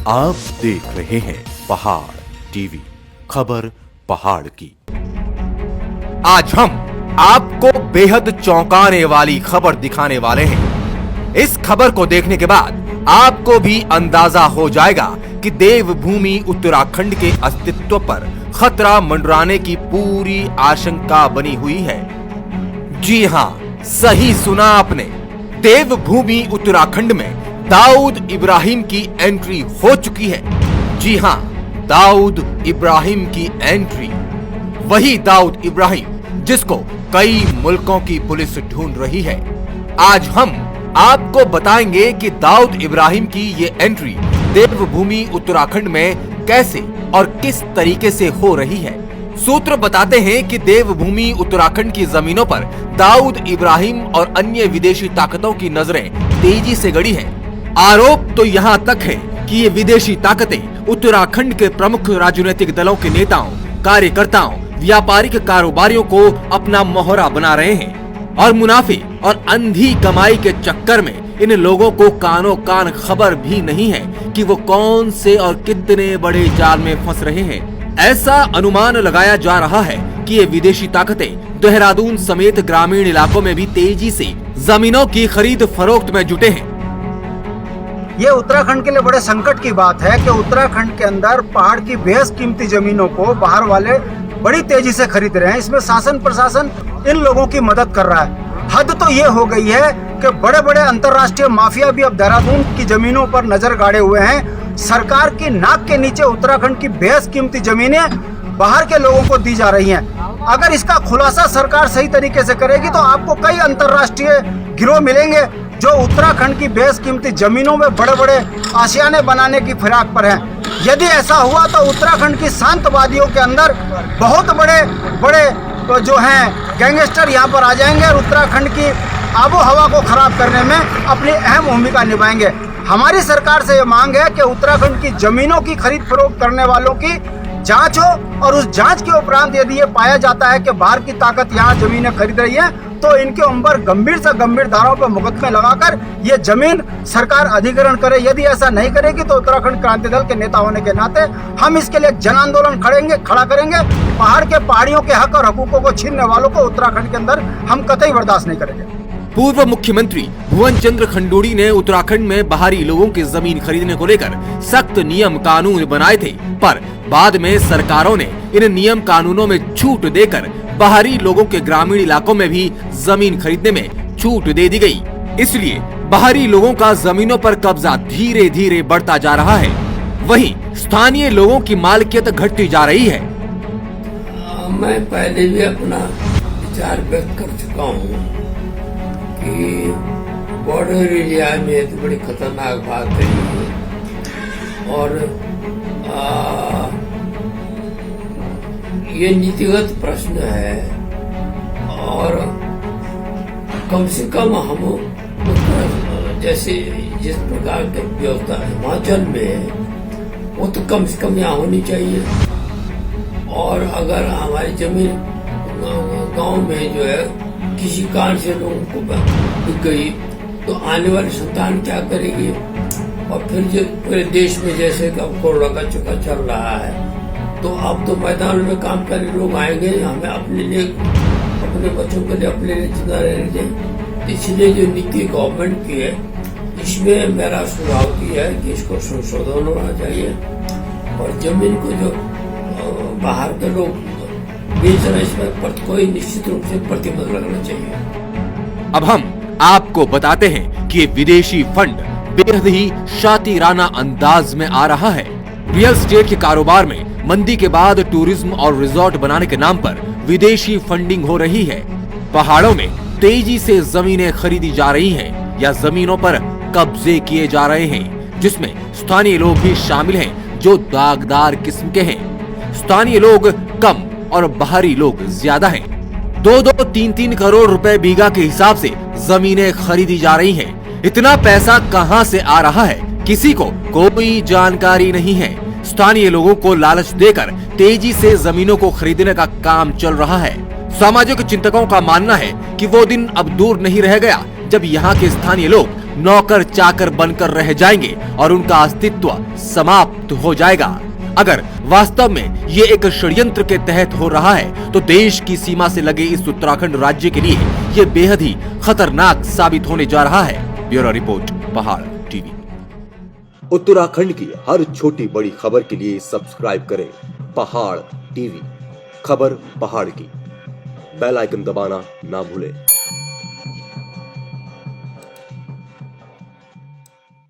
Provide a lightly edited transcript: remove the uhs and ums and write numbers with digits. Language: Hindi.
आप देख रहे हैं पहाड़ टीवी, खबर पहाड़ की। आज हम आपको बेहद चौंकाने वाली खबर दिखाने वाले हैं। इस खबर को देखने के बाद आपको भी अंदाजा हो जाएगा कि देवभूमि उत्तराखंड के अस्तित्व पर खतरा मंडराने की पूरी आशंका बनी हुई है। जी हां, सही सुना आपने। देवभूमि उत्तराखंड में दाऊद इब्राहिम की एंट्री हो चुकी है। जी हां, दाऊद इब्राहिम की एंट्री। वही दाऊद इब्राहिम जिसको कई मुल्कों की पुलिस ढूंढ रही है। आज हम आपको बताएंगे कि दाऊद इब्राहिम की ये एंट्री देवभूमि उत्तराखंड में कैसे और किस तरीके से हो रही है। सूत्र बताते हैं कि देवभूमि उत्तराखंड की जमीनों पर दाऊद इब्राहिम और अन्य विदेशी ताकतों की नजरें तेजी से गड़ी हैं। आरोप तो यहाँ तक है कि ये विदेशी ताकतें उत्तराखंड के प्रमुख राजनीतिक दलों के नेताओं, कार्यकर्ताओं, व्यापारिक कारोबारियों को अपना मोहरा बना रहे हैं और मुनाफे और अंधी कमाई के चक्कर में इन लोगों को कानों कान खबर भी नहीं है कि वो कौन से और कितने बड़े जाल में फंस रहे हैं। ऐसा अनुमान लगाया जा रहा है कि ये विदेशी ताकतें देहरादून समेत ग्रामीण इलाकों में भी तेजी से जमीनों की खरीद फरोख्त में जुटे हैं। ये उत्तराखंड के लिए बड़े संकट की बात है कि उत्तराखंड के अंदर पहाड़ की बेहद कीमती जमीनों को बाहर वाले बड़ी तेजी से खरीद रहे हैं। इसमें शासन प्रशासन इन लोगों की मदद कर रहा है। हद तो ये हो गई है कि बड़े बड़े अंतर्राष्ट्रीय माफिया भी अब देहरादून की जमीनों पर नजर गाड़े हुए हैं। सरकार की नाक के नीचे उत्तराखंड की बेहद कीमती जमीनें बाहर के लोगों को दी जा रही हैं। अगर इसका खुलासा सरकार सही तरीके से करेगी तो आपको कई अंतर्राष्ट्रीय गिरोह मिलेंगे जो उत्तराखंड की बेशकीमती जमीनों में बड़े बड़े आशियाने बनाने की फिराक पर हैं। यदि ऐसा हुआ तो उत्तराखंड की शांतवादियों के अंदर बहुत बड़े बड़े जो हैं गैंगस्टर यहाँ पर आ जाएंगे और उत्तराखंड की आबो हवा को खराब करने में अपनी अहम भूमिका निभाएंगे। हमारी सरकार से ये मांग है कि उत्तराखंड की जमीनों की खरीद फरोख्त करने वालों की जांच हो और उस जांच के उपरांत यदि ये पाया जाता है कि बाहर की ताकत यहाँ जमीनें खरीद रही है तो इनके ऊपर गंभीर से गंभीर धाराओं पर मुकदमे लगाकर ये जमीन सरकार अधिग्रहण करे। यदि ऐसा नहीं करेगी तो उत्तराखंड क्रांति दल के नेता होने के नाते हम इसके लिए जन आंदोलन खड़ा करेंगे। पहाड़ के पहाड़ियों के हक और हकूकों को छीनने वालों को उत्तराखंड के अंदर हम कतई बर्दाश्त नहीं करेंगे। पूर्व मुख्यमंत्री भुवन चंद्र खंडूड़ी ने उत्तराखंड में बाहरी लोगों की जमीन खरीदने को लेकर सख्त नियम कानून बनाए थे, पर बाद में सरकारों ने इन नियम कानूनों में छूट देकर बाहरी लोगों के ग्रामीण इलाकों में भी जमीन खरीदने में छूट दे दी गई। इसलिए बाहरी लोगों का जमीनों पर कब्जा धीरे धीरे बढ़ता जा रहा है। वहीं स्थानीय लोगों की मालिकियत घटती जा रही है। मैं पहले भी अपना विचार व्यक्त कर चुका हूँ कि बॉर्डर एरिया में तो बड़ी खतरनाक बात है और ये नीतिगत प्रश्न है और कम से कम हम जैसे जिस प्रकार की व्यवस्था हिमाचल में है वो तो कम से कम यहाँ होनी चाहिए। और अगर हमारी जमीन गांव में जो है किसी कारण से लोगों को बिक गई तो आने वाली संतान क्या करेगी। और फिर जो पूरे देश में जैसे कोरोना का चुका चल रहा है तो अब तो मैदान में काम करने लोग आएंगे, हमें अपने लिए अपने बच्चों के लिए अपने लिए जिंदा रहने दें। इसलिए जो नीति गवर्नमेंट की है इसमें मेरा सुझाव की है कि इसको संशोधन होना चाहिए और जमीन को जो बाहर के लोग बेच रहे हैं इसमें कोई निश्चित रूप से प्रतिबंध लगना चाहिए। अब हम आपको बताते हैं कि विदेशी फंड बेहद ही शातिराना अंदाज में आ रहा है। रियल एस्टेट के कारोबार में मंदी के बाद टूरिज्म और रिजॉर्ट बनाने के नाम पर विदेशी फंडिंग हो रही है। पहाड़ों में तेजी से जमीनें खरीदी जा रही हैं या जमीनों पर कब्जे किए जा रहे हैं, जिसमें स्थानीय लोग भी शामिल हैं जो दागदार किस्म के हैं। स्थानीय लोग कम और बाहरी लोग ज्यादा हैं। 2-2, 3-3 करोड़ रुपए बीघा के हिसाब से जमीनें खरीदी जा रही हैं। इतना पैसा कहां से आ रहा है किसी को कोई जानकारी नहीं है। स्थानीय लोगों को लालच देकर तेजी से जमीनों को खरीदने का काम चल रहा है। सामाजिक चिंतकों का मानना है कि वो दिन अब दूर नहीं रह गया जब यहाँ के स्थानीय लोग नौकर चाकर बनकर रह जाएंगे और उनका अस्तित्व समाप्त हो जाएगा। अगर वास्तव में ये एक षड्यंत्र के तहत हो रहा है तो देश की सीमा से लगे इस उत्तराखंड राज्य के लिए ये बेहद ही खतरनाक साबित होने जा रहा है। ब्यूरो रिपोर्ट, पहाड़ टीवी। उत्तराखंड की हर छोटी बड़ी खबर के लिए सब्सक्राइब करें पहाड़ टीवी। खबर पहाड़ की, बेल आइकन दबाना ना भूलें।